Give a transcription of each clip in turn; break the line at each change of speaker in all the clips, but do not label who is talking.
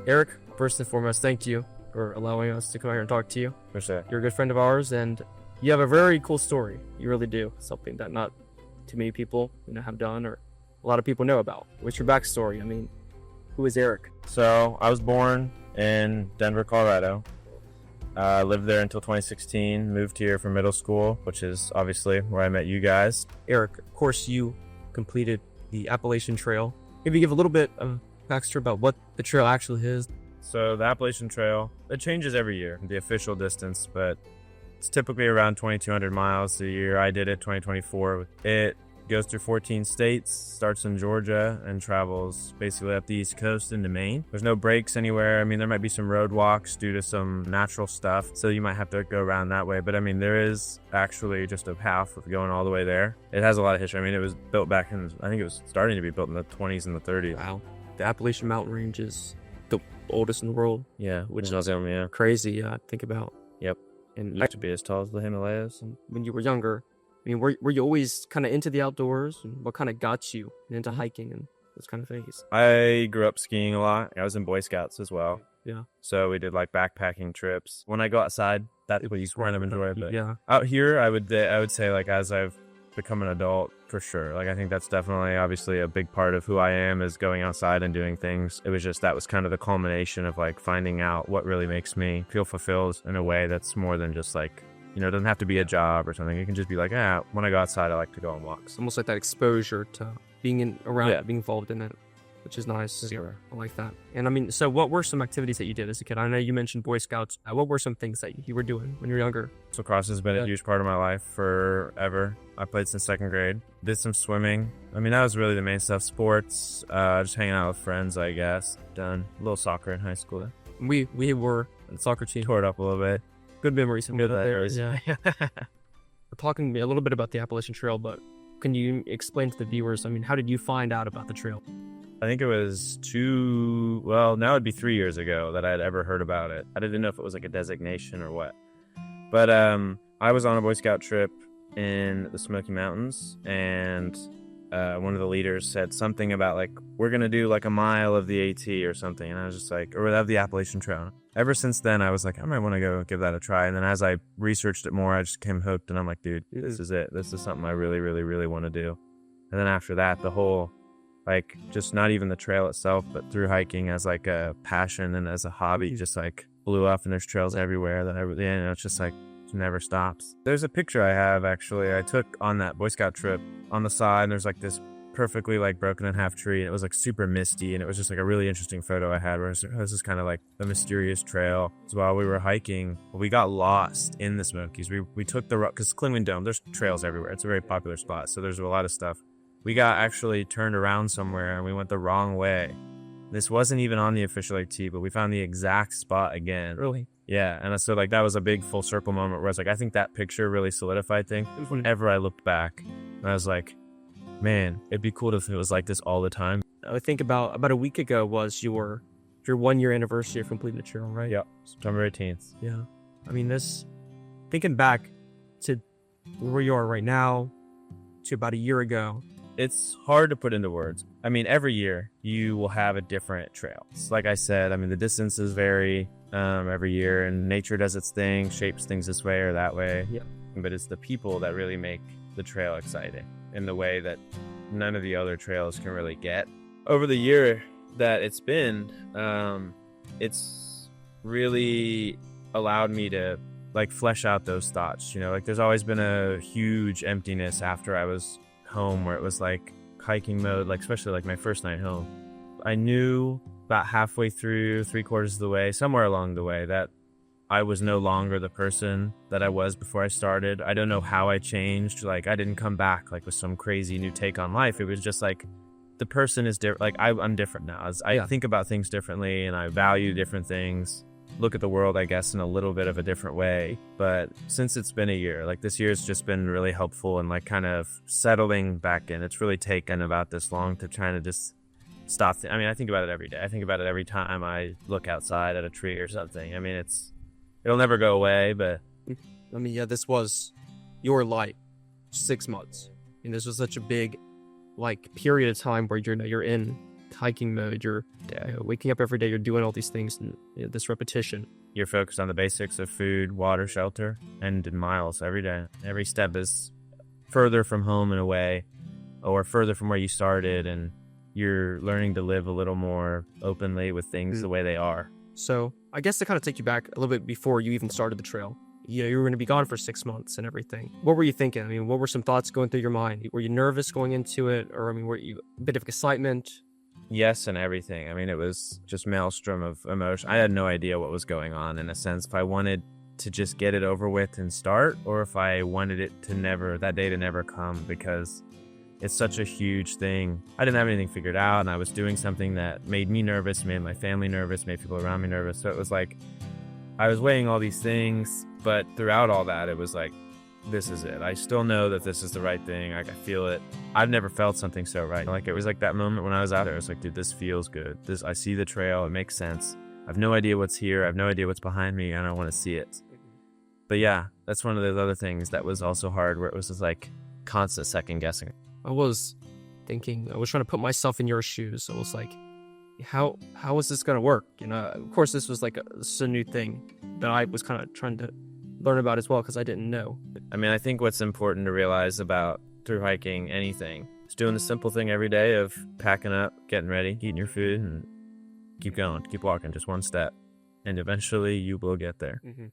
Eric, first and foremost, thank you for allowing us to come here and talk to you.
For sure.
You're a good friend of ours, and you have a very cool story. You really do. Something that not too many people, have done, or a lot of people know about. What's your backstory? I mean, who is Eric?
So I was born in Denver, Colorado. Lived there until 2016, moved here for middle school, which is obviously where I met you guys.
Eric, of course, you completed the Appalachian Trail. Maybe give a little bit of backstory about what the trail actually is.
So the Appalachian Trail, it changes every year, the official distance, but it's typically around 2,200 miles a year. I did it 2024. It goes through 14 states, starts in Georgia, and travels basically up the East Coast into Maine. There's no breaks anywhere. I mean, there might be some road walks due to some natural stuff, so you might have to go around that way. But I mean, there is actually just a path going all the way there. It has a lot of history. I mean, it was built back in, I think it was starting to be built in the 20s and the 30s.
Wow. The Appalachian Mountain Range is the oldest in the world.
Yeah, which is awesome, yeah.
Crazy, think about.
Yep.
And
It used to be as tall as the Himalayas.
when you were younger, I mean, were you always kind of into the outdoors? And what kind of got you into hiking and those kind of things?
I grew up skiing a lot. I was in Boy Scouts as well.
Yeah.
So we did like backpacking trips. When I go outside, that's what you kind of enjoy. But
Yeah.
out here, I would say like as I've become an adult, for sure. Like I think that's definitely obviously a big part of who I am is going outside and doing things. It was just that was kind of the culmination of like finding out what really makes me feel fulfilled in a way that's more than just like, it doesn't have to be a job or something. It can just be like, when I go outside, I like to go on walks.
Almost like that exposure to being around
Yeah.
it, being involved in it, which is nice.
Sure.
I like that. And I mean, so what were some activities that you did as a kid? I know you mentioned Boy Scouts. What were some things that you were doing when you were younger?
So cross has been
Yeah.
a huge part of my life forever. I played since second grade. Did some swimming. I mean, that was really the main stuff. Sports, just hanging out with friends, I guess. Done a little soccer in high school.
We were on the soccer team.
Tore it up a little bit.
Good memories.
Good
there.
memories.
Yeah. We're talking a little bit about the Appalachian Trail, but can you explain to the viewers, I mean, how did you find out about the trail?
I think it was now it'd be 3 years ago that I had ever heard about it. I didn't know if it was like a designation or what. But I was on a Boy Scout trip in the Smoky Mountains, and one of the leaders said something about like, we're going to do like a mile of the AT or something. And I was just like, or of the Appalachian Trail. Ever since then, I was like, I might want to go give that a try. And then as I researched it more, I just became hooked, and I'm like, dude, this is it. This is something I really, really, really want to do. And then after that, the whole, like, just not even the trail itself, but through hiking as like a passion and as a hobby, just like blew up, and there's trails everywhere that it's just like, it never stops. There's a picture I have actually I took on that Boy Scout trip. On the side, there's like this perfectly like broken in half tree, and it was like super misty, and it was just like a really interesting photo I had where it was just kind of like a mysterious trail. So while we were hiking, we got lost in the Smokies. We took the road because Clingman Dome, there's trails everywhere. It's a very popular spot, so there's a lot of stuff. We got actually turned around somewhere, and we went the wrong way. This wasn't even on the official AT, but we found the exact spot again.
Really?
Yeah, and so like that was a big full circle moment where I was like, I think that picture really solidified things. Whenever I looked back, and I was like, man, it'd be cool if it was like this all the time.
I think about a week ago was your 1 year anniversary of completing the trail, right?
Yeah, September 18th.
Yeah. I mean, thinking back to where you are right now to about a year ago.
It's hard to put into words. I mean, every year you will have a different trail. It's like I said, I mean, the distances vary every year, and nature does its thing, shapes things this way or that way.
Yeah.
But it's the people that really make the trail exciting in the way that none of the other trails can really get. Over the year that it's been, it's really allowed me to like flesh out those thoughts. Like there's always been a huge emptiness after I was home, where it was like hiking mode, like especially like my first night home. I knew about halfway through, 3/4 of the way, somewhere along the way, that I was no longer the person that I was before I started. I don't know how I changed. Like I didn't come back like with some crazy new take on life. It was just like the person is different. Like I'm different now. I think about things differently, and I value different things. Look at the world, I guess, in a little bit of a different way. But since it's been a year, like this year's just been really helpful and like kind of settling back in. It's really taken about this long to try to just stop. I mean, I think about it every day. I think about it every time I look outside at a tree or something. I mean, it'll never go away, but
I mean, yeah, this was your life, 6 months. And this was such a big, like, period of time where you're in hiking mode. You're waking up every day. You're doing all these things and this repetition.
You're focused on the basics of food, water, shelter, and in miles every day. Every step is further from home and away, or further from where you started, and you're learning to live a little more openly with things the way they are.
So I guess to kind of take you back a little bit before you even started the trail, you were going to be gone for 6 months and everything. What were you thinking? I mean, what were some thoughts going through your mind? Were you nervous going into it? Or, I mean, were you a bit of excitement?
Yes, and everything. I mean, it was just maelstrom of emotion. I had no idea what was going on, in a sense, if I wanted to just get it over with and start, or if I wanted it to that day to never come, because it's such a huge thing. I didn't have anything figured out, and I was doing something that made me nervous, made my family nervous, made people around me nervous. So it was like, I was weighing all these things, but throughout all that, it was like, this is it. I still know that this is the right thing. I feel it. I've never felt something so right. Like, it was like that moment when I was out there. I was like, dude, this feels good. I see the trail. It makes sense. I have no idea what's here. I have no idea what's behind me, and I want to see it. But yeah, that's one of those other things that was also hard, where it was just like constant second guessing.
I was thinking, I was trying to put myself in your shoes. I was like, how is this going to work? Of course, this was like a new thing that I was kind of trying to learn about as well, because I didn't know.
I mean, I think what's important to realize about through hiking anything is doing the simple thing every day of packing up, getting ready, eating your food, and keep going, keep walking, just one step. And eventually you will get there.
Mm-hmm.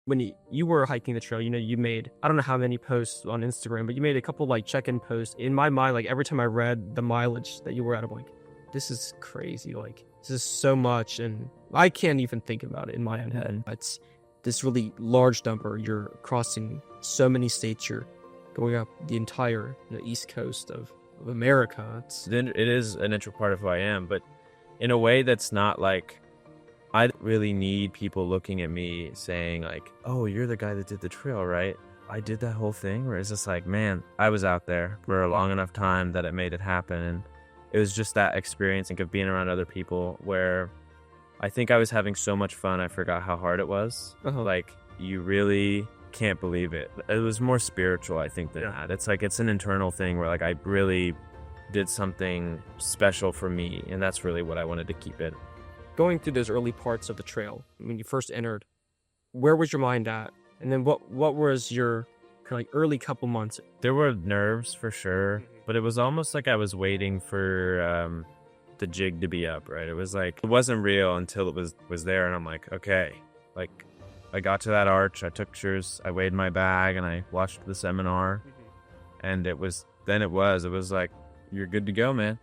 When you were hiking the trail, you made, I don't know how many posts on Instagram, but you made a couple like check-in posts. In my mind, like every time I read the mileage that you were at, I'm like, this is crazy. Like, this is so much. And I can't even think about it in my own head. It's this really large number. You're crossing so many states. You're going up the entire east coast of America.
It is an integral part of who I am, but in a way that's not like, I don't really need people looking at me saying like, oh, you're the guy that did the trail, right? I did that whole thing. Where it's just like, man, I was out there for a long enough time that it made it happen. And it was just that experience of being around other people where I think I was having so much fun, I forgot how hard it was. Like, you really can't believe it. It was more spiritual, I think, than that. It's like, it's an internal thing where like I really did something special for me. And that's really what I wanted to keep it.
Going through those early parts of the trail, when you first entered, where was your mind at? And then what was your kind of like early couple months?
There were nerves for sure, but it was almost like I was waiting for the jig to be up, right? It was like, it wasn't real until it was there, and I'm like, okay. Like, I got to that arch, I took pictures, I weighed my bag, and I watched the seminar, and it was like, you're good to go, man.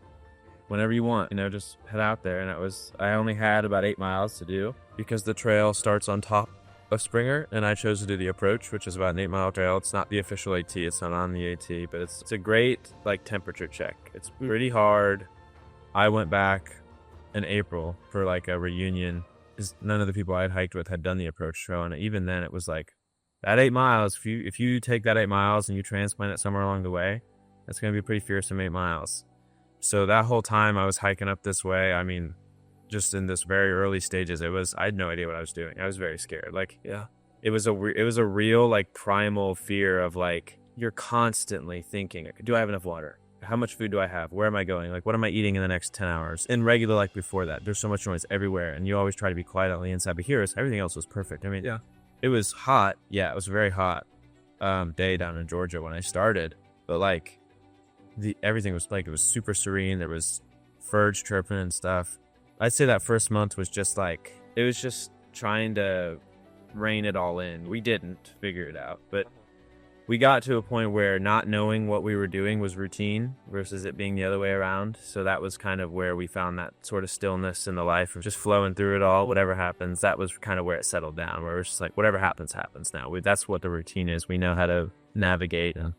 Whenever you want, just head out there. And I only had about 8 miles to do because the trail starts on top of Springer, and I chose to do the approach, which is about an 8-mile trail. It's not the official AT, it's not on the AT, but it's a great like temperature check. It's pretty hard. I went back in April for like a reunion, because none of the people I had hiked with had done the approach trail, and even then it was like, that 8 miles, if you take that 8 miles and you transplant it somewhere along the way, that's going to be a pretty fearsome 8 miles. So that whole time I was hiking up this way, I mean, just in this very early stages, I had no idea what I was doing. I was very scared. Like,
Yeah.
it was a real like primal fear of like, you're constantly thinking, do I have enough water? How much food do I have? Where am I going? Like, what am I eating in the next 10 hours? In regular, like before that, there's so much noise everywhere, and you always try to be quiet on the inside. But here, everything else was perfect. I mean,
Yeah.
It was hot. Yeah, it was a very hot day down in Georgia when I started. But like, everything was like, it was super serene. There was birds chirping and stuff. I'd say that first month was just like, it was just trying to rein it all in. We didn't figure it out, but we got to a point where not knowing what we were doing was routine versus it being the other way around. So that was kind of where we found that sort of stillness in the life of just flowing through it all. Whatever happens, that was kind of where it settled down, where it was just like, whatever happens, happens now. That's what the routine is. We know how to navigate and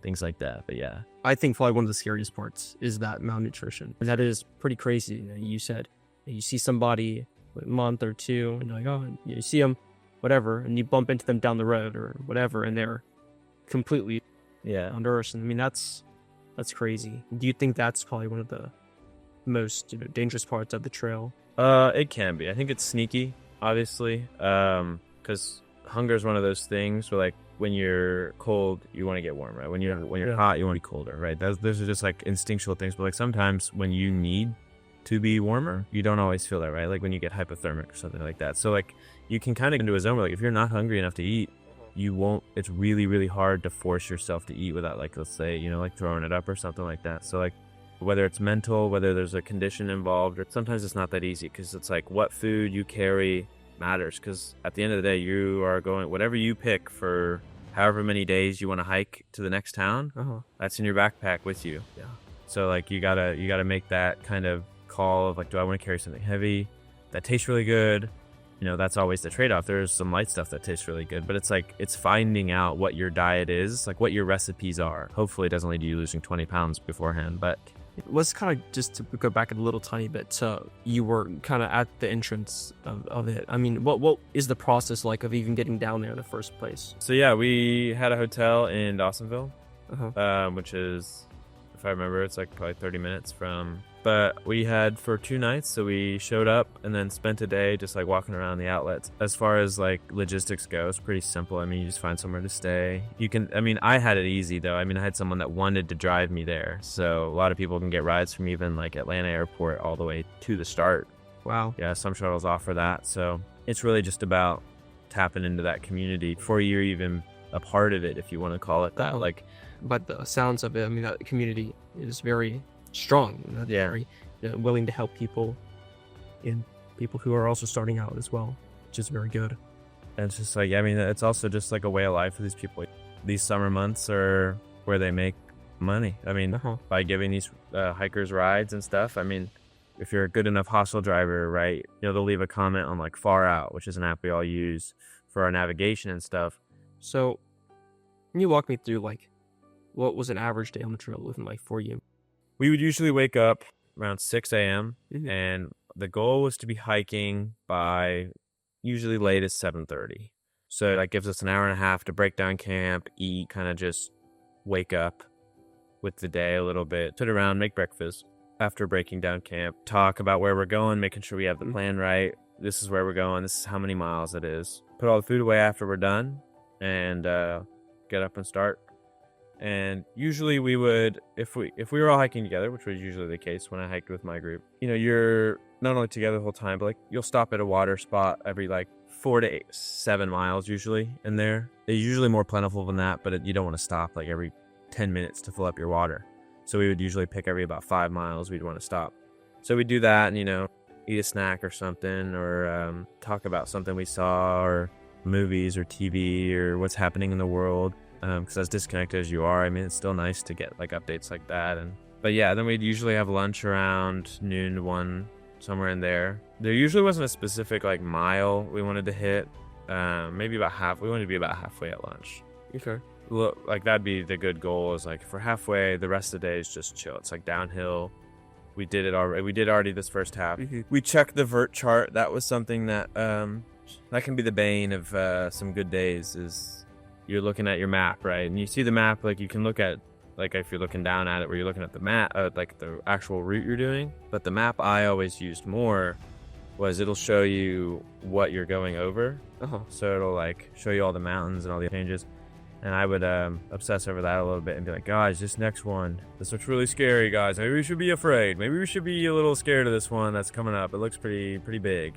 things like that. But yeah.
I think probably one of the scariest parts is that malnutrition. That is pretty crazy. You said you see somebody a month or two, and you're like, oh, you see them, whatever, and you bump into them down the road or whatever, and they're completely undernourished. And I mean, that's crazy. Do you think that's probably one of the most dangerous parts of the trail?
It can be. I think it's sneaky, obviously, because hunger is one of those things where, like, when you're cold, you want to get warm, right? When you're hot, you want to be colder, right? Those are just like instinctual things. But like sometimes when you need to be warmer. You don't always feel that, right? Like when you get hypothermic or something like that. So like you can kind of get into a zone where like if you're not hungry enough to eat, you won't, it's really, really hard to force yourself to eat without, like, let's say, you know, like throwing it up or something like that. So like whether it's mental, whether there's a condition involved, or sometimes it's not that easy, because it's like what food you carry matters, because at the end of the day, you are going, whatever you pick for however many days you want to hike to the next town, that's in your backpack with you.
Yeah.
So like you gotta make that kind of call of like, do I want to carry something heavy that tastes really good? You know, that's always the trade-off. There's some light stuff that tastes really good, but it's like, it's finding out what your diet is, like what your recipes are. Hopefully it doesn't lead to you losing 20 pounds beforehand, but
was kind of, just to go back a little tiny bit, so you were kind of at the entrance of it. I mean, what is the process like of even getting down there in the first place?
So yeah, we had a hotel in Dawsonville, which is, if I remember, it's like probably 30 minutes from, but we had for 2 nights. So we showed up and then spent a day just like walking around the outlets. As far as like logistics go, it's pretty simple. I mean, you just find somewhere to stay. You can, I mean, I had it easy though. I mean, I had someone that wanted to drive me there. So a lot of people can get rides from even like Atlanta airport all the way to the start.
Wow.
Yeah, some shuttles offer that. So it's really just about tapping into that community before you're even a part of it, if you want to call it that. Like,
but the sounds of it, I mean, that community is very strong.
Yeah.
Very, willing to help people, and people who are also starting out as well, which is very good.
And it's just like, I mean, it's also just like a way of life for these people. These summer months are where they make money. I mean, by giving these hikers rides and stuff. I mean, if you're a good enough hostel driver, right, you know, they'll leave a comment on like Far Out, which is an app we all use for our navigation and stuff.
So can you walk me through like what was an average day on the trail looking like for you?
We would usually wake up around 6 a.m. And the goal was to be hiking by usually latest 7:30. So that gives us an hour and a half to break down camp, eat, kind of just wake up with the day a little bit, sit around, make breakfast after breaking down camp, talk about where we're going, making sure we have the plan right. This is where we're going. This is how many miles it is. Put all the food away after we're done and get up and start. And usually we would, if we were all hiking together, which was usually the case when I hiked with my group, you know, you're not only together the whole time, but like you'll stop at a water spot every like 4 to 7 miles usually in there. They're usually more plentiful than that, but you don't want to stop like every 10 minutes to fill up your water. So we would usually pick every about 5 miles we'd want to stop. So we'd do that and, you know, eat a snack or something, or talk about something we saw, or movies or TV or what's happening in the world. Because as disconnected as you are, I mean, it's still nice to get like updates like that. But yeah, then we'd usually have lunch around noon to 1, somewhere in there. There usually wasn't a specific like mile we wanted to hit. Maybe about half. We wanted to be about halfway at lunch.
Okay.
Look, like that'd be the good goal. Is like for halfway, the rest of the day is just chill. It's like downhill. We did it already. We did already this first half. We checked the vert chart. That was something that that can be the bane of some good days. Is you're looking at your map, right? And you see the map, like you can look at, like if you're looking down at it, where you're looking at the map, like the actual route you're doing. But the map I always used more was it'll show you what you're going over. So it'll like show you all the mountains and all the changes. And I would obsess over that a little bit and be like, guys, this next one, this looks really scary, guys. Maybe we should be afraid. Maybe we should be a little scared of this one that's coming up. It looks pretty big.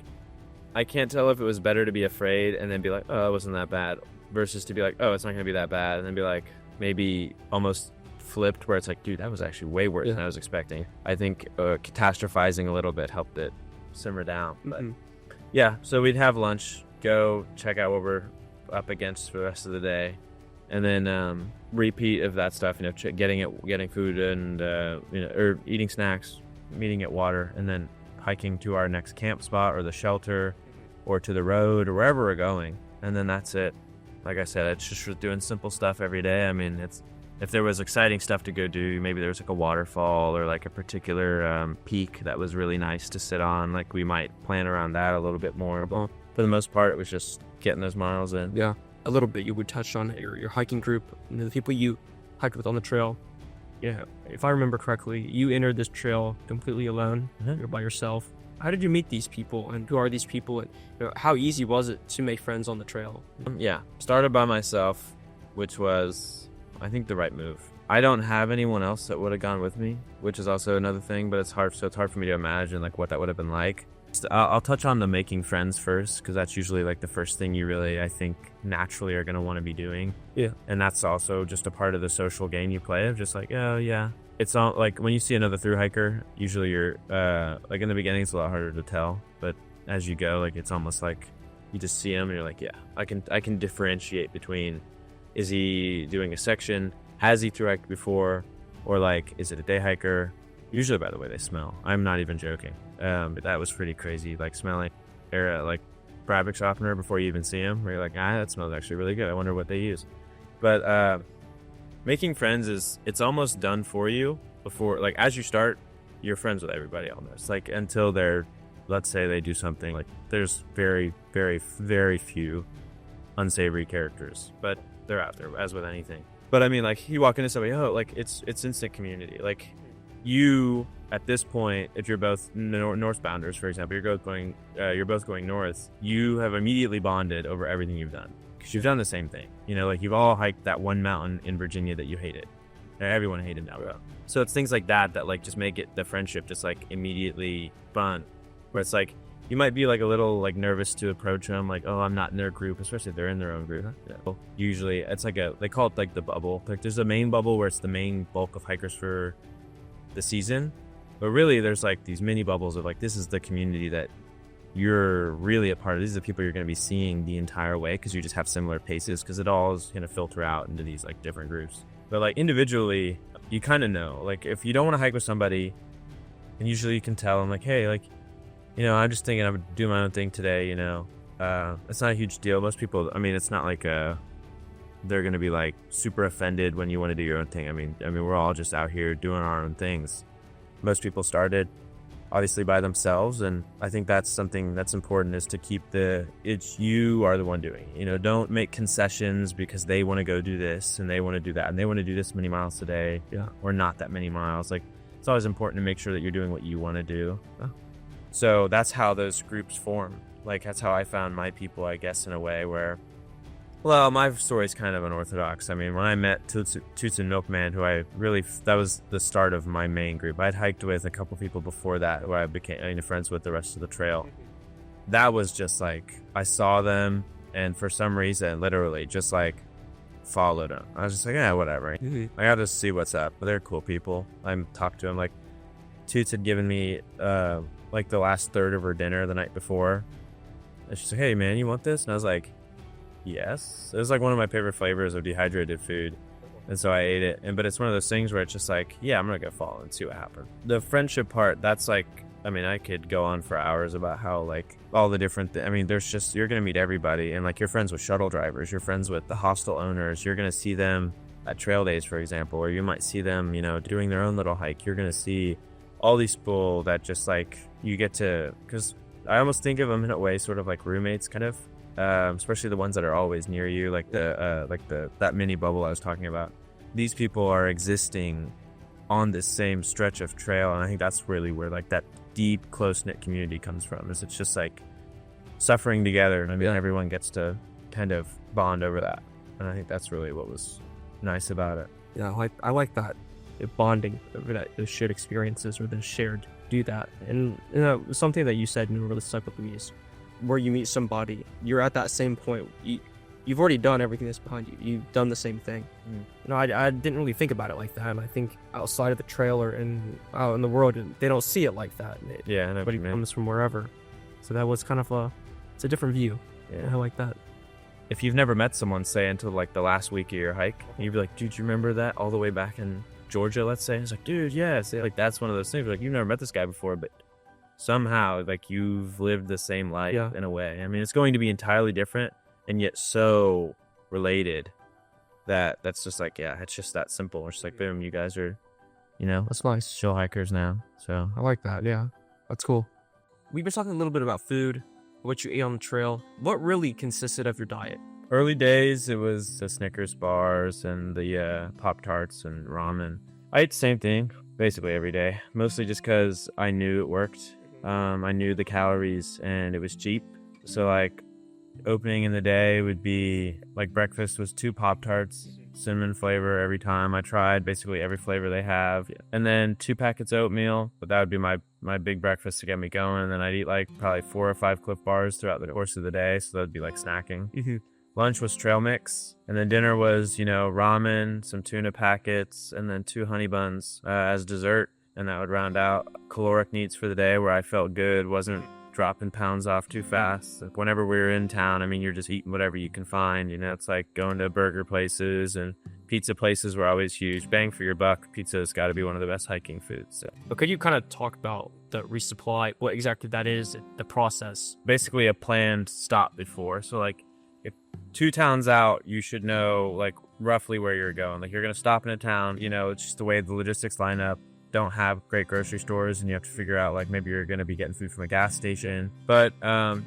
I can't tell if it was better to be afraid and then be like, oh, it wasn't that bad, versus to be like, oh, it's not going to be that bad, and then be like, maybe almost flipped where it's like, dude, that was actually way worse than I was expecting. I think catastrophizing a little bit helped it simmer down. But yeah, so we'd have lunch, go check out what we're up against for the rest of the day, and then repeat of that stuff, you know, getting food and you know, or eating snacks, meeting at water, and then hiking to our next camp spot or the shelter or to the road or wherever we're going. And then that's it. Like I said, it's just doing simple stuff every day. I mean, it's, if there was exciting stuff to go do, maybe there was like a waterfall or like a particular peak that was really nice to sit on, like we might plan around that a little bit more. But for the most part, it was just getting those miles in.
Yeah, a little bit. You would touch on your hiking group, you know, the people you hiked with on the trail. Yeah, if I remember correctly, you entered this trail completely alone. You're by yourself. How did you meet these people, and who are these people, and you know, how easy was it to make friends on the trail?
Yeah, started by myself, which was, I think, the right move. I don't have anyone else that would have gone with me, which is also another thing, but it's hard for me to imagine like what that would have been like. I'll touch on the making friends first, because that's usually like the first thing you really, I think, naturally are going to want to be doing.
Yeah.
And that's also just a part of the social game you play of just like, oh yeah. It's all like when you see another thru hiker, usually you're like in the beginning it's a lot harder to tell, but as you go, like it's almost like you just see him and you're like, yeah, I can differentiate between, is he doing a section, has he thru hiked before, or like is it a day hiker? Usually by the way they smell. I'm not even joking. But that was pretty crazy, like smelling like fabric softener before you even see them, where you're like, that smells actually really good, I wonder what they use. But making friends it's almost done for you before, like as you start, you're friends with everybody almost, like until they're, let's say they do something, like there's very, very, very few unsavory characters, but they're out there as with anything. But I mean, like you walk into somebody, like it's instant community. Like you, at this point, if you're both northbounders, for example, you're both going north, you have immediately bonded over everything you've done, because you've done the same thing. You know, like you've all hiked that one mountain in Virginia that you hated. Everyone hated that route. So it's things like that like just make it, the friendship just like immediately fun, where it's like you might be like a little like nervous to approach them, like, oh, I'm not in their group, especially if they're in their own group. Yeah. Usually it's like they call it like the bubble. Like there's a main bubble where it's the main bulk of hikers for the season, but really there's like these mini bubbles of like, this is the community that you're really a part of. These are the people you're going to be seeing the entire way, because you just have similar paces, because it all is going to filter out into these like different groups. But like individually, you kind of know, like if you don't want to hike with somebody, and usually you can tell them like, hey, like, you know, I'm just thinking I would do my own thing today, you know. It's not a huge deal. Most people, I mean, it's not like they're going to be like super offended when you want to do your own thing. I mean, we're all just out here doing our own things. Most people started obviously by themselves, and I think that's something that's important, is to keep it's you are the one doing it. You know, don't make concessions because they want to go do this and they want to do that and they want to do this many miles today, or not that many miles. Like it's always important to make sure that you're doing what you want to do. So that's how those groups form. Like that's how I found my people, I guess, in a way where, well, my story's kind of unorthodox. I mean, when I met Toots and Milkman, that was the start of my main group. I'd hiked with a couple people before that who I became friends with the rest of the trail. That was just like, I saw them, and for some reason, literally just like followed them. I was just like, yeah, whatever. I got to see what's up. But they're cool people. I talked to them. Like Toots had given me like the last third of her dinner the night before. And she's like, hey man, you want this? And I was like, yes. It was like one of my favorite flavors of dehydrated food. And so I ate it. But it's one of those things where it's just like, yeah, I'm going to go follow and see what happens. The friendship part, that's like, I mean, I could go on for hours about how like all the different, there's just, you're going to meet everybody. And like you're friends with shuttle drivers, you're friends with the hostel owners. You're going to see them at trail days, for example, or you might see them, you know, doing their own little hike. You're going to see all these people that just like you get to, because I almost think of them in a way sort of like roommates kind of, especially the ones that are always near you, like that mini bubble I was talking about. These people are existing on this same stretch of trail, and I think that's really where like that deep close-knit community comes from, is it's just like suffering together, and I mean everyone gets to kind of bond over that, and I think that's really what was nice about it.
Yeah, I like that bonding over that, those shared experiences or those shared do that. And you know, something that you said and really stuck with me is where you meet somebody, you're at that same point. You've already done everything that's behind you. You've done the same thing. You know, I didn't really think about it like that. And I think outside of the trail or out in the world, they don't see it like that. Everybody comes from wherever. So that was kind of it's a different view. Yeah, I like that.
If you've never met someone, say, until like the last week of your hike, you'd be like, dude, you remember that all the way back in Georgia, let's say? It's like, dude, yes. Like that's one of those things where, like, you've never met this guy before, but somehow like you've lived the same life in a way. I mean, it's going to be entirely different and yet so related that's just like, yeah, it's just that simple. It's just like, boom, you guys are, you know,
that's nice.
Chill hikers now. So
I like that. Yeah, that's cool. We've been talking a little bit about food, what you ate on the trail. What really consisted of your diet?
Early days, it was the Snickers bars and the Pop-Tarts and ramen. I ate the same thing basically every day, mostly just because I knew it worked. I knew the calories and it was cheap. So like opening in the day would be like breakfast was 2 Pop-Tarts cinnamon flavor every time I tried, basically every flavor they have.
Yeah.
And then 2 packets oatmeal, but that would be my big breakfast to get me going. And then I'd eat like probably 4 or 5 Cliff Bars throughout the course of the day, so that'd be like snacking. Lunch was trail mix, and then dinner was, ramen, some tuna packets, and then 2 honey buns as dessert. And that would round out caloric needs for the day, where I felt good, wasn't dropping pounds off too fast. Like whenever we were in town, I mean, you're just eating whatever you can find. It's like going to burger places, and pizza places were always huge. Bang for your buck. Pizza has got to be one of the best hiking foods. So.
But could you kind of talk about the resupply, what exactly that is, the process?
Basically a planned stop before. So like if 2 towns out, you should know like roughly where you're going. Like you're going to stop in a town, it's just the way the logistics line up. Don't have great grocery stores, and you have to figure out like maybe you're going to be getting food from a gas station. But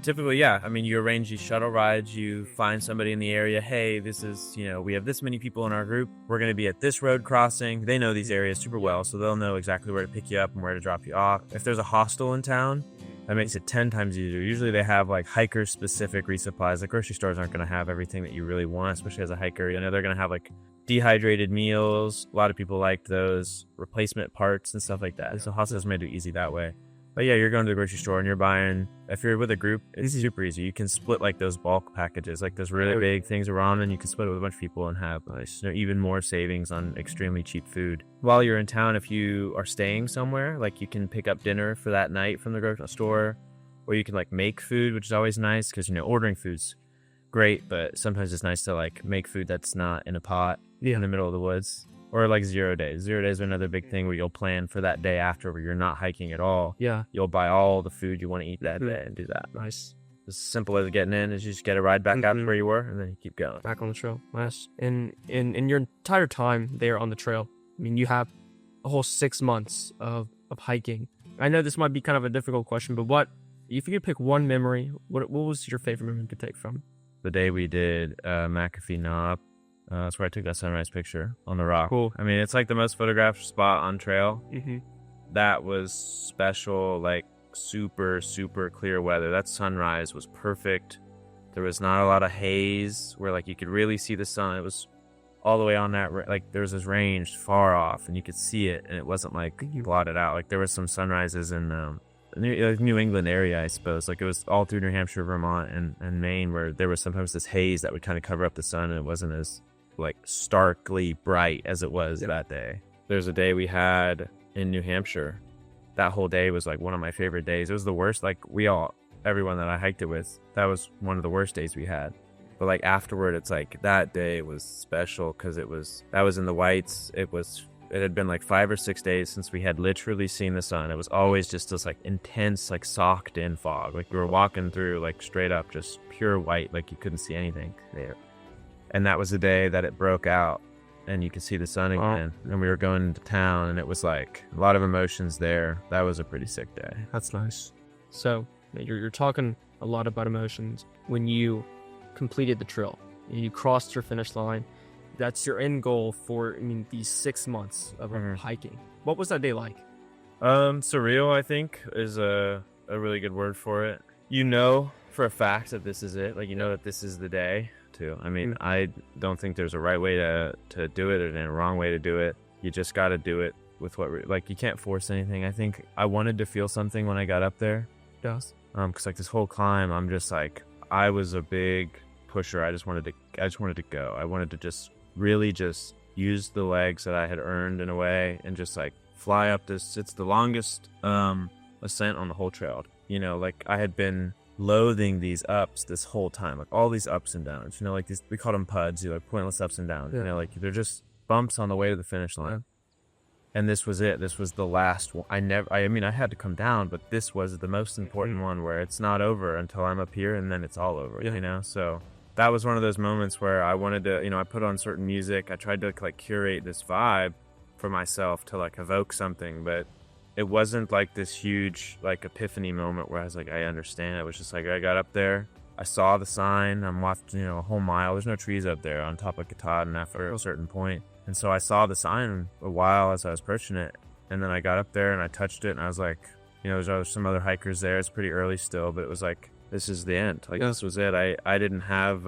typically, yeah, I mean, you arrange these shuttle rides, you find somebody in the area. Hey, this is, we have this many people in our group. We're going to be at this road crossing. They know these areas super well, so they'll know exactly where to pick you up and where to drop you off. If there's a hostel in town, that makes it 10 times easier. Usually they have like hiker specific resupplies. Like grocery stores aren't going to have everything that you really want, especially as a hiker. They're going to have like dehydrated meals. A lot of people liked those replacement parts and stuff like that. So hostels made it easy that way. But yeah, you're going to the grocery store and you're buying, if you're with a group, it's super easy. You can split like those bulk packages, like those really big things of ramen. You can split it with a bunch of people and have even more savings on extremely cheap food. While you're in town, if you are staying somewhere, like you can pick up dinner for that night from the grocery store, or you can like make food, which is always nice because, ordering food's great, but sometimes it's nice to like make food that's not in a pot in the middle of the woods. Or like 0 days. 0 days are another big thing where you'll plan for that day after where you're not hiking at all.
Yeah.
You'll buy all the food you want to eat that day and do that.
Nice.
As simple as getting in is you just get a ride back out to where you were and then you keep going.
Back on the trail. Nice. And in your entire time there on the trail, I mean, you have a whole 6 months of hiking. I know this might be kind of a difficult question, but if you could pick one memory, what was your favorite memory you could take from?
The day we did McAfee Knob. That's where I took that sunrise picture on the rock.
Cool.
I mean, it's like the most photographed spot on trail.
Mm-hmm.
That was special, like super, super clear weather. That sunrise was perfect. There was not a lot of haze where like you could really see the sun. It was all the way on that, like there was this range far off and you could see it and it wasn't like blotted out. Like there was some sunrises in New England area, I suppose. Like it was all through New Hampshire, Vermont, and Maine where there was sometimes this haze that would kind of cover up the sun and it wasn't as like starkly bright as it was that day. There's a day we had in New Hampshire. That whole day was like one of my favorite days. It was the worst. Like everyone that I hiked it with, that was one of the worst days we had. But like afterward, it's like that day was special because that was in the whites. It had been like 5 or 6 days since we had literally seen the sun. It was always just this like intense, like socked in fog. Like we were walking through like straight up, just pure white, like you couldn't see anything there. And that was the day that it broke out and you could see the sun again. And we were going into town and it was like a lot of emotions there. That was a pretty sick day.
That's nice. So you're talking a lot about emotions. When you completed the trail, you crossed your finish line, that's your end goal for, these 6 months of hiking. What was that day like?
Surreal, I think, is a really good word for it. For a fact that this is it. Like, that this is the day. Too. I mean, I don't think there's a right way to do it and a wrong way to do it. You just got to do it with you can't force anything. I think I wanted to feel something when I got up there.
Yes.
Because like this whole climb, I'm just like, I was a big pusher. I just wanted to go. I wanted to just really just use the legs that I had earned in a way and just like fly up this. It's the longest ascent on the whole trail. Like I had been loathing these ups this whole time, like all these ups and downs, like these, we call them puds, like pointless ups and downs. Like they're just bumps on the way to the finish line. And this was it. This was the last one. I had to come down, but this was the most important one where it's not over until I'm up here and then it's all over. So that was one of those moments where I wanted to, I put on certain music. I tried to like curate this vibe for myself to like evoke something, but it wasn't like this huge like epiphany moment where I was like, I understand. It was just like I got up there, I saw the sign, I'm watching, a whole mile. There's no trees up there on top of Katahdin after a certain point. And so I saw the sign a while as I was approaching it. And then I got up there and I touched it and I was like, there's some other hikers there. It's pretty early still, but it was like, this is the end. Like this was it. I didn't have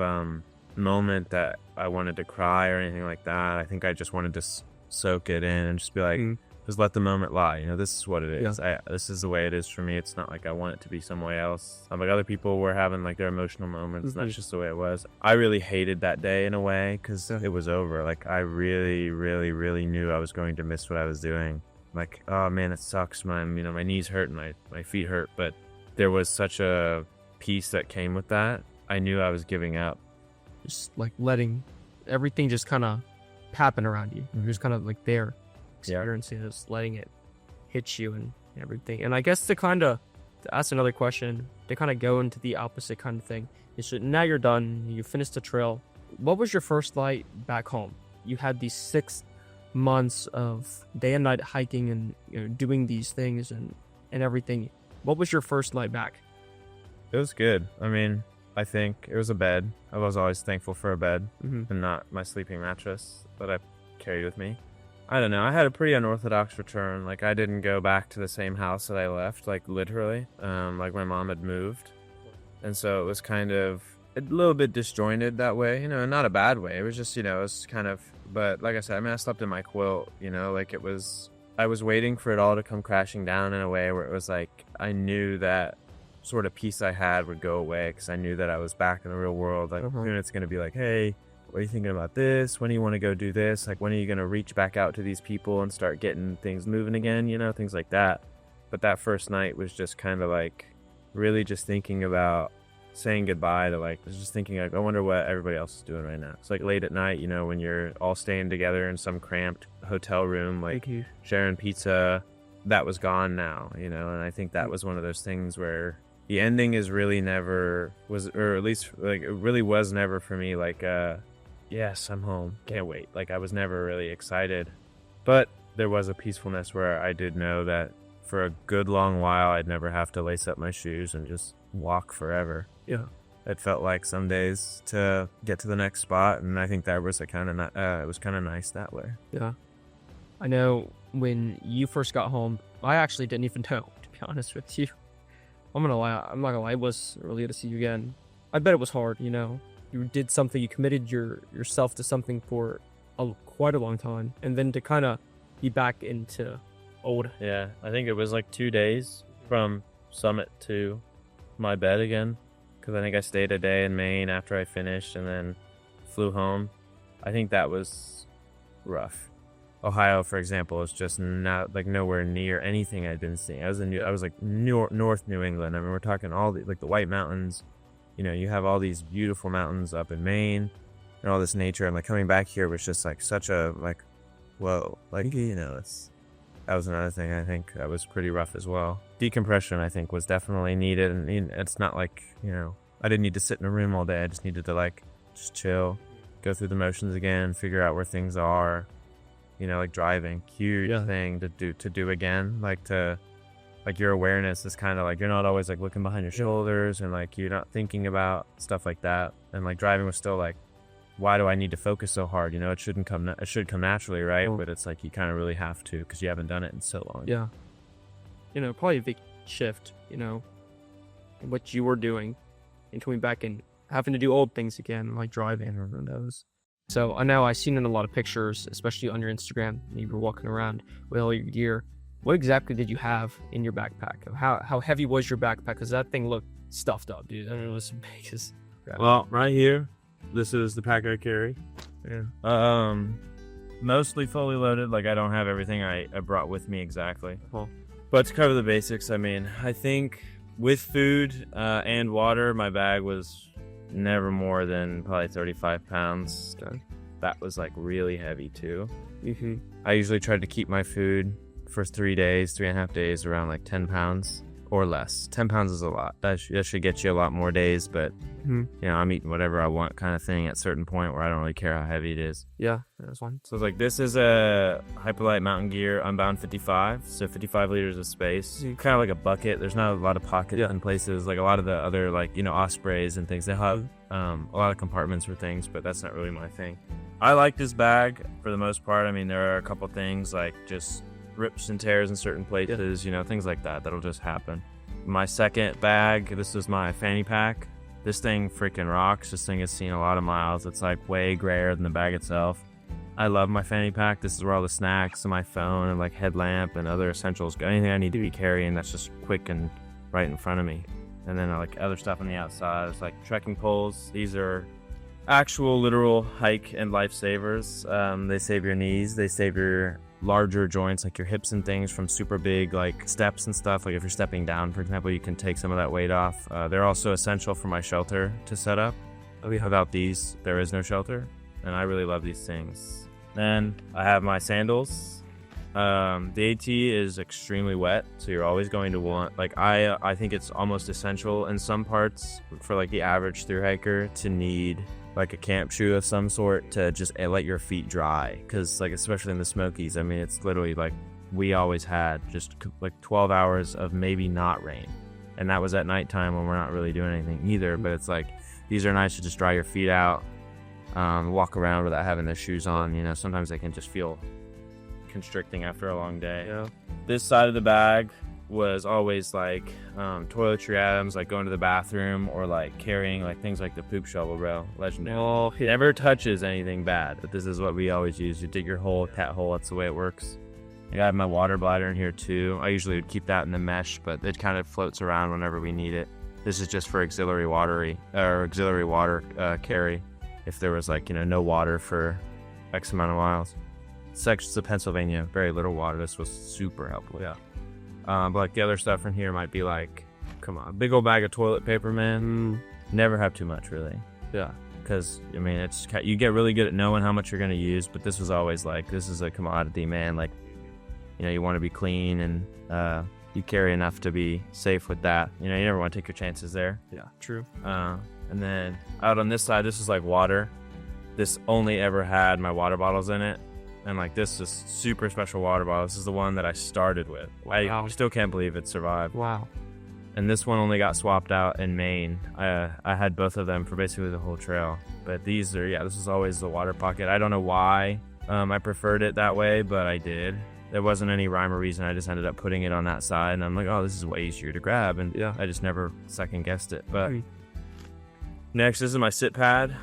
moment that I wanted to cry or anything like that. I think I just wanted to soak it in and just be like, just let the moment lie. You know, this is what it is. This is the way it is for me. It's not like I want it to be some way else. Like other people were having like their emotional moments, and that's just the way it was. I really hated that day in a way because it was over. Like I really, really, really knew I was going to miss what I was doing. Like, oh man, it sucks. My knees hurt and my feet hurt. But there was such a peace that came with that. I knew I was giving up.
Just like letting everything just kind of happen around you. You're just kind of like there, experiencing it, just letting it hit you and everything. And I guess to ask another question, to kind of go into the opposite kind of thing, is that now you're done, you finished the trail. What was your first night back home? You had these 6 months of day and night hiking and doing these things and everything. What was your first night back?
It was good. I mean, I think it was a bed. I was always thankful for a bed and not my sleeping mattress that I carried with me. I don't know. I had a pretty unorthodox return. Like I didn't go back to the same house that I left, like literally. Like my mom had moved. And so it was kind of a little bit disjointed that way, not a bad way. It was just, it was kind of, but like I said, I mean, I slept in my quilt, like I was waiting for it all to come crashing down in a way where it was like, I knew that sort of peace I had would go away because I knew that I was back in the real world. Like soon it's going to be like, hey, what are you thinking about this? When do you want to go do this? Like when are you going to reach back out to these people and start getting things moving again, things like that. But that first night was just kind of like really just thinking about saying goodbye to like, just thinking like, I wonder what everybody else is doing right now. It's like late at night, when you're all staying together in some cramped hotel room, like sharing pizza, that was gone now, and I think that was one of those things where the ending is really never was, or at least like it really was never for me. Like, yes, I'm home. Can't wait. Like I was never really excited, but there was a peacefulness where I did know that for a good long while, I'd never have to lace up my shoes and just walk forever.
Yeah.
It felt like some days to get to the next spot. And I think that was it was kind of nice that way.
Yeah. I know when you first got home, I actually didn't even know, to be honest with you. I'm not gonna lie, it was really good to see you again. I bet it was hard, You did something, you committed yourself to something for quite a long time. And then to kind of be back into old.
Yeah, I think it was like 2 days from Summit to my bed again. Because I think I stayed a day in Maine after I finished and then flew home. I think that was rough. Ohio, for example, is just not like nowhere near anything I'd been seeing. I was like North New England. I mean, we're talking all the White Mountains. You have all these beautiful mountains up in Maine and all this nature. And like coming back here was just like such a like, whoa, like that was another thing I think that was pretty rough as well. Decompression, I think, was definitely needed, and it's not like I didn't need to sit in a room all day. I just needed to like just chill, go through the motions again, figure out where things are. Like driving, huge thing to do again. Like your awareness is kind of like you're not always like looking behind your shoulders and like you're not thinking about stuff like that. And like driving was still like, why do I need to focus so hard? It should come naturally, right? But it's like you kind of really have to because you haven't done it in so long.
Yeah. Probably a big shift, in what you were doing and coming back and having to do old things again, like driving or who knows. So I know I've seen in a lot of pictures, especially on your Instagram, you were walking around with all your gear. What exactly did you have in your backpack? How heavy was your backpack? Because that thing looked stuffed up, dude. I mean, it was big as crap.
Well, right here, this is the pack I carry.
Yeah.
Mostly fully loaded. Like I don't have everything I brought with me exactly. But to cover the basics, I mean, I think with food and water, my bag was never more than probably 35 pounds. That was like really heavy too. I usually tried to keep my food for 3.5 days around like 10 pounds or less. 10 pounds is a lot. That should get you a lot more days, but I'm eating whatever I want kind of thing at a certain point where I don't really care how heavy it is.
Yeah, that's one.
So it's like, this is a Hyperlite Mountain Gear Unbound 55, so 55 liters of space. Kind of like a bucket. There's not a lot of pockets in places. Like a lot of the other like, Ospreys and things, they have a lot of compartments for things, but that's not really my thing. I like this bag for the most part. I mean, there are a couple things like just rips and tears in certain places, things like that. That'll just happen. My second bag, this is my fanny pack. This thing freaking rocks. This thing has seen a lot of miles. It's like way grayer than the bag itself. I love my fanny pack. This is where all the snacks and my phone and like headlamp and other essentials go. Anything I need to be carrying that's just quick and right in front of me. And then like other stuff on the outside. It's like trekking poles. These are actual literal hike and lifesavers. They save your knees. They save your larger joints, like your hips and things, from super big like steps and stuff. Like if you're stepping down, for example, you can take some of that weight off. They're also essential for my shelter to set up. Without these, there is no shelter. And I really love these things. Then I have my sandals. The AT is extremely wet, so you're always going to want, like, I think it's almost essential in some parts for like the average thru hiker to need like a camp shoe of some sort to just let your feet dry, because like especially in the Smokies, I mean, it's literally like we always had just like 12 hours of maybe not rain, and that was at nighttime when we're not really doing anything either. But it's like these are nice to just dry your feet out. Walk around without having their shoes on. You know, sometimes they can just feel constricting after a long day.
Yeah.
This side of the bag was always like toiletry items, like going to the bathroom, or like carrying like things like the poop shovel, bro. Legendary.
Oh,
It never touches anything bad, but this is what we always use. You dig your hole, cat hole, that's the way it works. I got my water bladder in here too. I usually would keep that in the mesh, but it kind of floats around whenever we need it. This is just for auxiliary water carry. If there was like, you know, no water for X amount of miles. Sections of Pennsylvania, very little water. This was super helpful. Yeah. But like the other stuff in here might be like, come on, big old bag of toilet paper, man. Never have too much, really.
Yeah.
Because, I mean, it's, you get really good at knowing how much you're going to use, but this was always like, this is a commodity, man. Like, you know, you want to be clean, and you carry enough to be safe with that. You know, you never want to take your chances there.
Yeah, true.
And then out on this side, this is like water. This only ever had my water bottles in it. And like this is super special water bottle. This is the one that I started with.
Wow.
I still can't believe it survived.
Wow.
And this one only got swapped out in Maine. I had both of them for basically the whole trail. But these are, this is always the water pocket. I don't know why I preferred it that way, but I did. There wasn't any rhyme or reason. I just ended up putting it on that side. And I'm like, oh, this is way easier to grab. And
yeah,
I just never second guessed it. But next, this is my sit pad.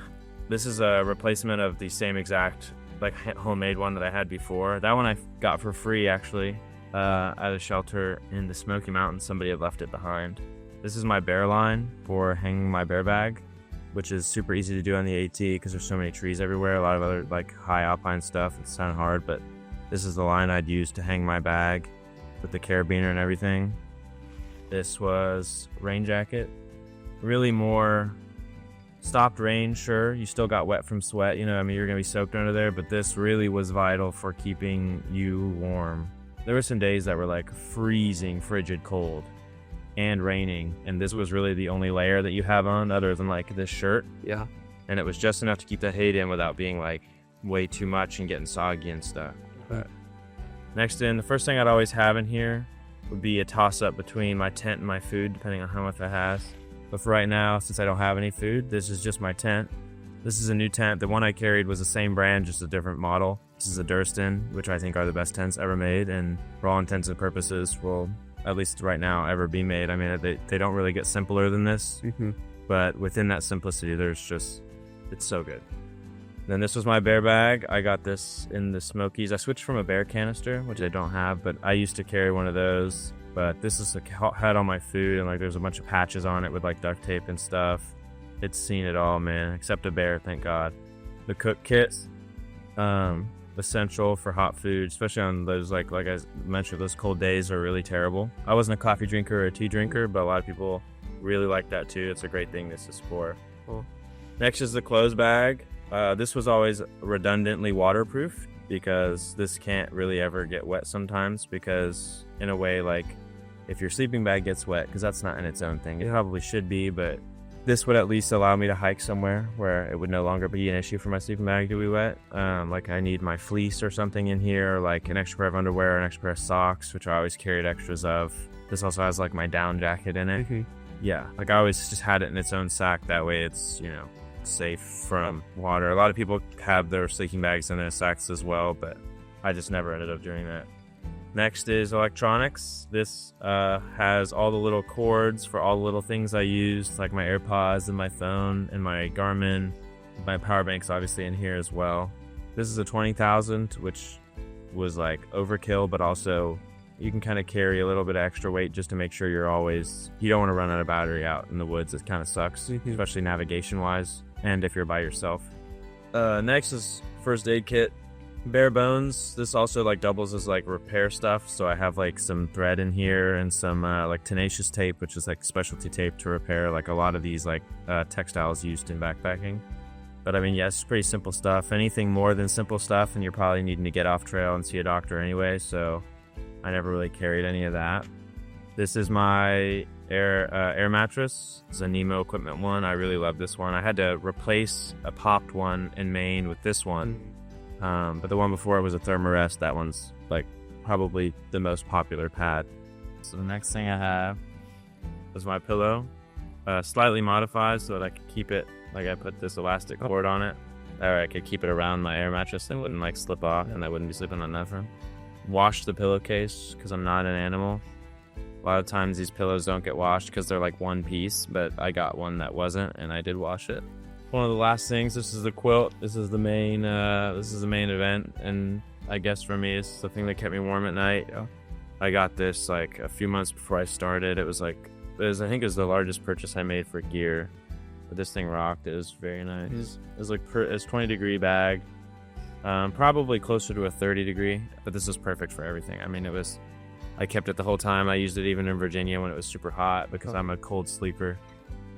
This is a replacement of the same exact like homemade one that I had before. That one I got for free actually at a shelter in the Smoky Mountains. Somebody had left it behind. This is my bear line for hanging my bear bag, which is super easy to do on the AT because there's so many trees everywhere. A lot of other like high alpine stuff, it's kind of hard, but this is the line I'd use to hang my bag with the carabiner and everything. This was rain jacket, really more stopped rain. Sure, you still got wet from sweat, you know, I mean, you're gonna be soaked under there, but this really was vital for keeping you warm. There were some days that were like freezing, frigid cold and raining, and this was really the only layer that you have on other than like this shirt.
Yeah.
And it was just enough to keep that heat in without being like way too much and getting soggy and stuff. But next in, the first thing I'd always have in here would be a toss-up between my tent and my food, depending on how much I have. But for right now, since I don't have any food, this is just my tent. This is a new tent. The one I carried was the same brand, just a different model. This is a Durston, which I think are the best tents ever made, and for all intents and purposes will, at least right now, ever be made. I mean, they don't really get simpler than this, but within that simplicity, it's so good. Then this was my bear bag. I got this in the Smokies. I switched from a bear canister, which I don't have, but I used to carry one of those. But this is had all my food, and like there's a bunch of patches on it with like duct tape and stuff. It's seen it all, man, except a bear, thank God. The cook kits, essential for hot food, especially on those like I mentioned, those cold days are really terrible. I wasn't a coffee drinker or a tea drinker, but a lot of people really like that too. It's a great thing this is for. Cool. Next is the clothes bag. This was always redundantly waterproof because this can't really ever get wet sometimes, because in a way, like if your sleeping bag gets wet, because that's not in its own thing, it probably should be, but this would at least allow me to hike somewhere where it would no longer be an issue for my sleeping bag to be wet. Like I need my fleece or something in here, or like an extra pair of underwear, an extra pair of socks, which I always carried extras of. This also has like my down jacket in it. Yeah, like I always just had it in its own sack. That way it's, you know, safe from water. A lot of people have their sleeping bags in their sacks as well, but I just never ended up doing that. Next is electronics. This has all the little cords for all the little things I use, like my AirPods and my phone and my Garmin. My power bank's obviously in here as well. This is a 20,000, which was like overkill, but also you can kind of carry a little bit of extra weight just to make sure you don't want to run out of battery out in the woods. It kind of sucks, especially navigation wise, and if you're by yourself. Next is first aid kit. Bare bones. This also like doubles as like repair stuff, so I have like some thread in here and some like tenacious tape, which is like specialty tape to repair like a lot of these like textiles used in backpacking. But I mean, yes, pretty simple stuff. Anything more than simple stuff and you're probably needing to get off trail and see a doctor anyway, so I never really carried any of that. This is my air mattress. It's a Nemo Equipment one. I really love this one. I had to replace a popped one in Maine with this one. But the one before was a Thermarest. That one's like probably the most popular pad. So the next thing I have is my pillow, slightly modified so that I could keep it, like I put this elastic cord on it, or I could keep it around my air mattress and it wouldn't like slip off and I wouldn't be sleeping on nothing. Wash the pillowcase because I'm not an animal. A lot of times these pillows don't get washed because they're like one piece, but I got one that wasn't and I did wash it. One of the last things, this is the quilt. This is the main event, and I guess for me it's the thing that kept me warm at night. I got this like a few months before I started. I think it was the largest purchase I made for gear, but this thing rocked. It was very nice. It was like it's 20-degree bag, probably closer to a 30-degree, but this is perfect for everything. I mean, I kept it the whole time. I used it even in Virginia when it was super hot because I'm a cold sleeper.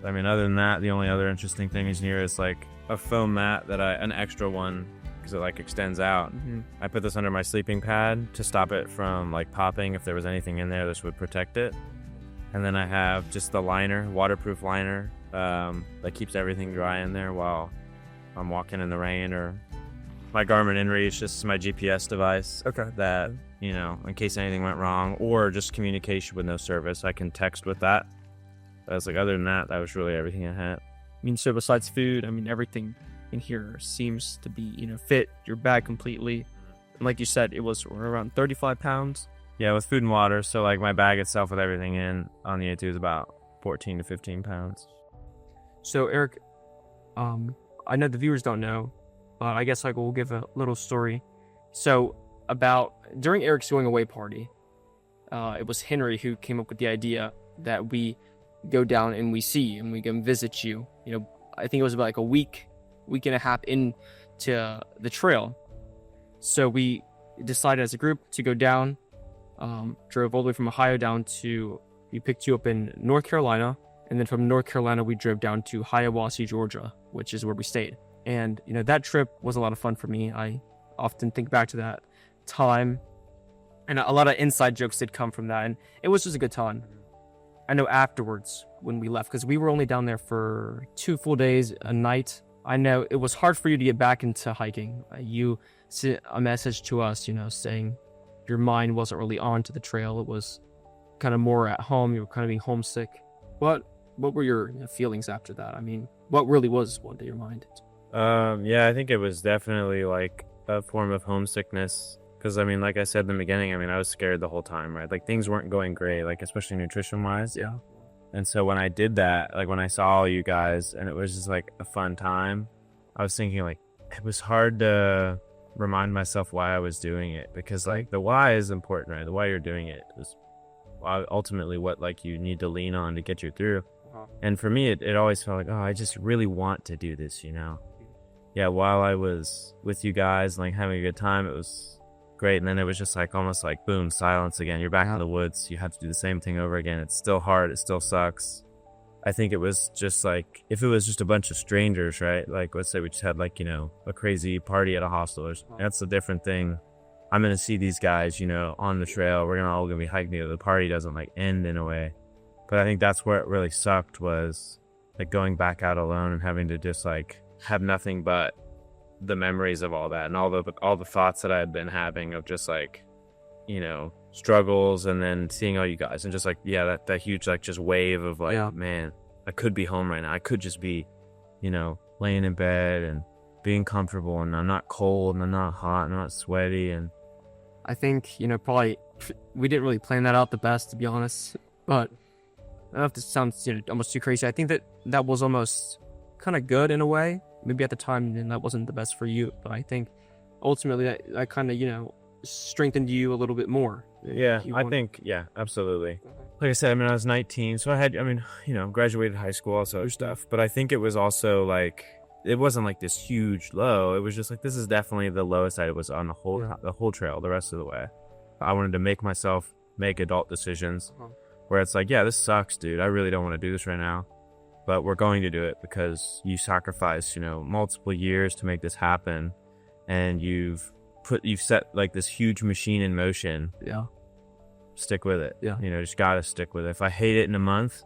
I mean, other than that, the only other interesting thing is here is like a foam mat an extra one because it like extends out. I put this under my sleeping pad to stop it from like popping. If there was anything in there, this would protect it. And then I have just the liner, waterproof liner, that keeps everything dry in there while I'm walking in the rain. Or my Garmin InReach, this is my GPS device. Okay. That, in case anything went wrong or just communication with no service, I can text with that. But it's like, other than that, that was really everything I had.
I mean, so besides food, I mean, everything in here seems to be, fit your bag completely. And like you said, it was around 35 pounds.
Yeah, with food and water. So like my bag itself with everything in on the A2 is about 14 to 15 pounds.
So Eric, I know the viewers don't know, but I guess like we'll give a little story. So during Eric's going away party, it was Henry who came up with the idea that we go down and we can visit you. I think it was about like a week and a half into the trail. So we decided as a group to go down, drove all the way from Ohio down we picked you up in North Carolina. And then from North Carolina, we drove down to Hiawassee, Georgia, which is where we stayed. And, that trip was a lot of fun for me. I often think back to that time, and a lot of inside jokes did come from that. And it was just a good time. I know afterwards when we left, because we were only down there for 2 full days, a night. I know it was hard for you to get back into hiking. You sent a message to us, saying your mind wasn't really on to the trail. It was kind of more at home. You were kind of being homesick. What were your feelings after that? I mean, what really was what to your mind?
Yeah, I think it was definitely like a form of homesickness. Because, I mean, like I said in the beginning, I was scared the whole time, right? Like, things weren't going great, like, especially nutrition-wise.
Yeah.
And so when I did that, like, when I saw all you guys, and it was just, like, a fun time, I was thinking, like, it was hard to remind myself why I was doing it. Because, like, the why is important, right? The why you're doing it is ultimately what, like, you need to lean on to get you through. Uh-huh. And for me, it always felt like, I just really want to do this, Yeah, while I was with you guys, like, having a good time, it was great. And then it was just like almost like boom, silence again. You're back in the woods. You have to do the same thing over again. It's still hard. It still sucks. I think it was just like, if it was just a bunch of strangers, right? Like, let's say we just had like, a crazy party at a hostel or something. That's a different thing. I'm going to see these guys, on the trail. We're all going to be hiking together. The party doesn't like end in a way. But I think that's where it really sucked, was like going back out alone and having to just like have nothing but the memories of all that and all the thoughts that I had been having of just like, struggles, and then seeing all you guys and just like, yeah, that huge like just wave of like, man, I could be home right now. I could just be, laying in bed and being comfortable, and I'm not cold and I'm not hot and I'm not sweaty. And
I think, probably we didn't really plan that out the best, to be honest. But I don't know if this sounds almost too crazy. I think that was almost kind of good in a way. Maybe at the time, and that wasn't the best for you. But I think ultimately that kind of strengthened you a little bit more.
Yeah, I think, yeah, absolutely. Like I said, I mean, I was 19, so I had, graduated high school, all other stuff. But I think it was also like, it wasn't like this huge low. It was just like, this is definitely the lowest I was on the whole trail, the rest of the way. I wanted to make myself make adult decisions where it's like, yeah, this sucks, dude. I really don't want to do this right now. But we're going to do it because you sacrificed, multiple years to make this happen. And you've set like this huge machine in motion.
Yeah.
Stick with it.
Yeah.
Just gotta stick with it. If I hate it in a month,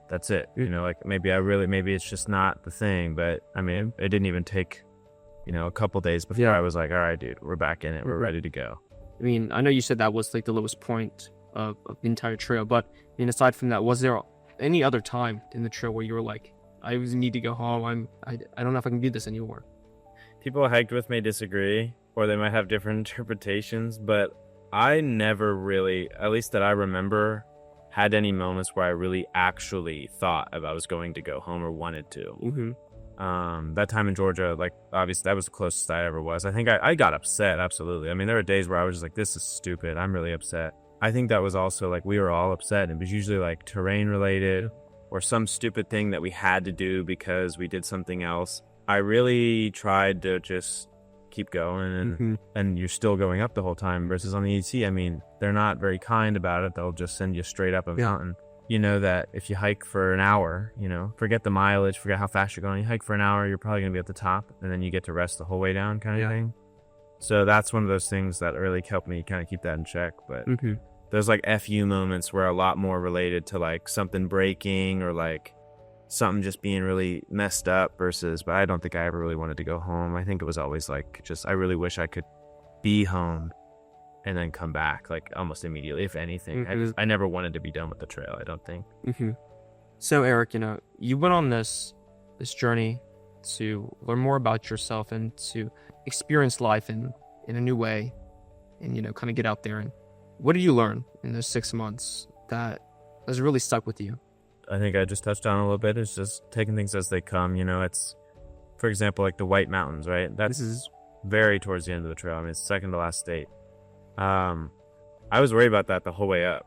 that's it. Like maybe it's just not the thing. But I mean, it didn't even take, a couple days before I was like, all right, dude, we're back in it. We're ready to go.
I mean, I know you said that was like the lowest point of the entire trail, but I mean, aside from that, was there any other time in the trail where you were like, I need to go home. I don't know if I can do this anymore?
People who hiked with me disagree, or they might have different interpretations, but I never really, at least that I remember, had any moments where I really actually thought I was going to go home or wanted to.
Mm-hmm.
That time in Georgia, like, obviously that was the closest I ever was. I think I got upset, absolutely. I mean, there were days where I was just like, this is stupid. I'm really upset. I think that was also like, we were all upset. And it was usually like terrain related or some stupid thing that we had to do because we did something else. I really tried to just keep going, and you're still going up the whole time. Versus on the AT, I mean, they're not very kind about it. They'll just send you straight up a mountain. You know that if you hike for an hour, forget the mileage, forget how fast you're going. You hike for an hour, you're probably going to be at the top, and then you get to rest the whole way down kind of thing. So that's one of those things that really helped me kind of keep that in check. But there's like FU moments where a lot more related to like something breaking or like something just being really messed up versus, but I don't think I ever really wanted to go home. I think it was always like, just, I really wish I could be home and then come back like almost immediately, if anything. I never wanted to be done with the trail, I don't think.
So Eric, you went on this journey to learn more about yourself and to experience life in a new way and, kind of get out there. And what did you learn in those 6 months that has really stuck with you?
I think I just touched on a little bit. It's just taking things as they come. It's, for example, like the White Mountains, right? This is very towards the end of the trail. I mean, it's second to last state. I was worried about that the whole way up.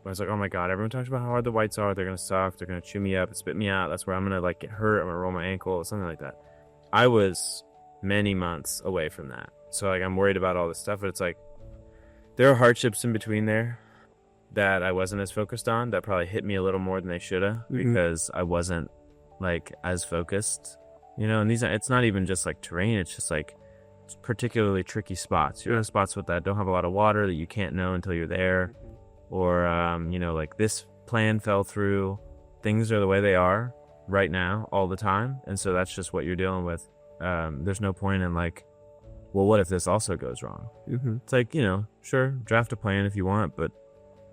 I was like, oh my God, everyone talks about how hard the whites are. They're going to suck. They're going to chew me up and spit me out. That's where I'm going to like get hurt. I'm going to roll my ankle or something like that. I was many months away from that. So like, I'm worried about all this stuff, but it's like, there are hardships in between there that I wasn't as focused on that probably hit me a little more than they should have because I wasn't like as focused, and it's not even just like terrain. It's just like particularly tricky spots. You're in spots with that don't have a lot of water that you can't know until you're there. Or, like this plan fell through. Things are the way they are right now all the time. And so that's just what you're dealing with. There's no point in like, well, what if this also goes wrong? It's like, sure, draft a plan if you want, but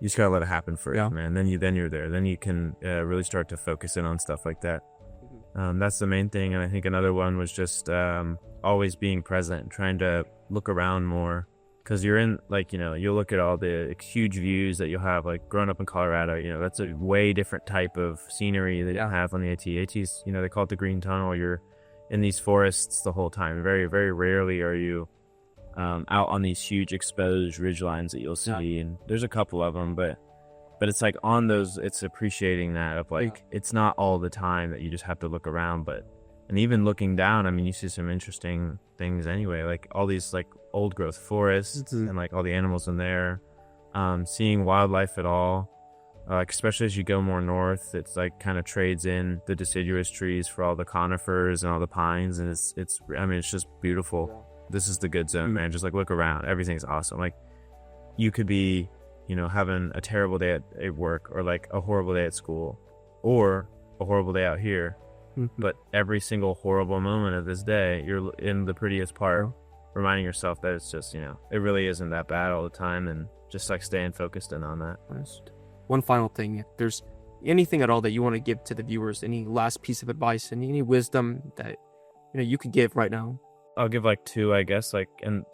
you just gotta let it happen first, man. Then you're there. Then you can really start to focus in on stuff like that. That's the main thing. And I think another one was just always being present and trying to look around more. Because you're in, like, you'll look at all the huge views that you'll have, like, growing up in Colorado, that's a way different type of scenery that you'll have on the AT. AT's, they call it the Green Tunnel. You're in these forests the whole time. Very, very rarely are you out on these huge exposed ridgelines that you'll see. And there's a couple of them, but it's like on those, it's appreciating that of like, it's not all the time that you just have to look around, and even looking down, I mean, you see some interesting things anyway, like all these like old growth forests and like all the animals in there, seeing wildlife at all, like especially as you go more north, it's like kind of trades in the deciduous trees for all the conifers and all the pines, and it's just beautiful. This is the good zone, man. Just like look around, everything's awesome. Like you could be, having a terrible day at work or like a horrible day at school or a horrible day out here. But every single horrible moment of this day, you're in the prettiest part, reminding yourself that it's just, it really isn't that bad all the time, and just like staying focused in on that.
One final thing, if there's anything at all that you want to give to the viewers, any last piece of advice, any wisdom that you could give right now?
I'll give like two, I guess, like, and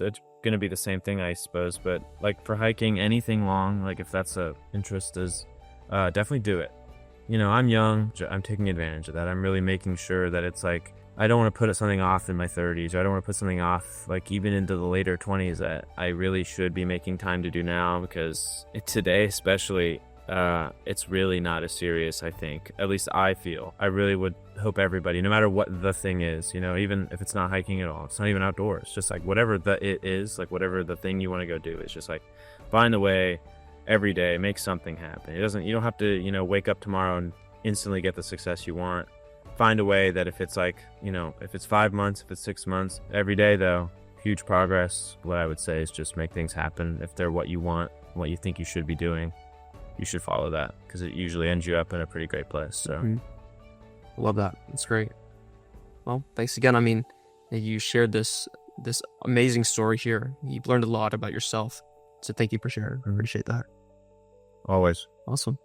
gonna be the same thing, I suppose. But like for hiking, anything long, like if that's a interest, is definitely do it. You know, I'm young. I'm taking advantage of that. I'm really making sure that it's like, I don't want to put something off in my 30s, or I don't want to put something off like even into the later 20s that I really should be making time to do now, because today especially, it's really not as serious, I think. At least I feel. I really would hope everybody, no matter what the thing is, you know, even if it's not hiking at all, it's not even outdoors, just like whatever it is, like whatever the thing you want to go do, it's just like find a way every day, make something happen. You don't have to, you know, wake up tomorrow and instantly get the success you want. Find a way that if it's like, you know, if it's 5 months, if it's 6 months, every day though, huge progress. What I would say is just make things happen. If they're what you want, what you think you should be doing, you should follow that, because it usually ends you up in a pretty great place. So
Love that. That's great. Well, thanks again. I mean, you shared this amazing story here. You've learned a lot about yourself. So thank you for sharing. I appreciate that.
always.
Awesome.